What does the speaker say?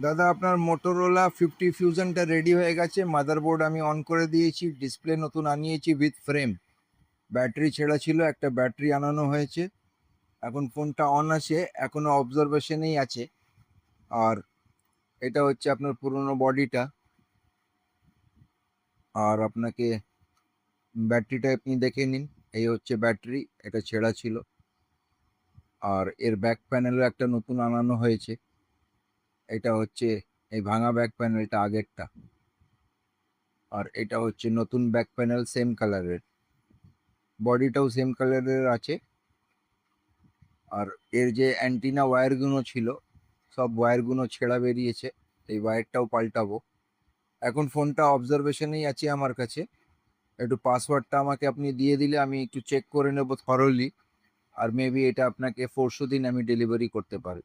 দাদা আপনার Motorola 50 ফিউশনটা ready হয়ে গেছে। মাদারবোর্ড আমি অন করে দিয়েছি, ডিসপ্লে নতুন আনিয়েছি উইথ ফ্রেম। ব্যাটারি ছেঁড়া ছিল, একটা ব্যাটারি আনানো হয়েছে। এখন ফোনটা অন আছে, এখনো অবজারভেশনেই আছে। আর এটা হচ্ছে আপনার পুরোনো বডিটা। আর আপনাকে ব্যাটারিটা আপনি দেখে নিন, এই হচ্ছে ব্যাটারি, এটা ছেঁড়া ছিল। আর এর ব্যাক প্যানেলও একটা নতুন আনানো হয়েছে। এটা হচ্ছে এই ভাঙা ব্যাক প্যানেলটা আগেরটা, আর এটা হচ্ছে নতুন ব্যাক প্যানেল, সেম কালারের। বডিটাও সেম কালারের আছে। আর এর যে অ্যান্টিনা ওয়্যারগুলো ছিল, সব ওয়্যারগুলো ছেঁড়া বেরিয়েছে, এই ওয়্যারটাও পাল্টাবো। এখন ফোনটা অবজারভেশনেই আছে আমার কাছে। একটু পাসওয়ার্ডটা আমাকে আপনি দিয়ে দিলে আমি একটু চেক করে নেব থরলি। আর মেবি এটা আপনাকে পরশু দিন আমি ডেলিভারি করতে পারি।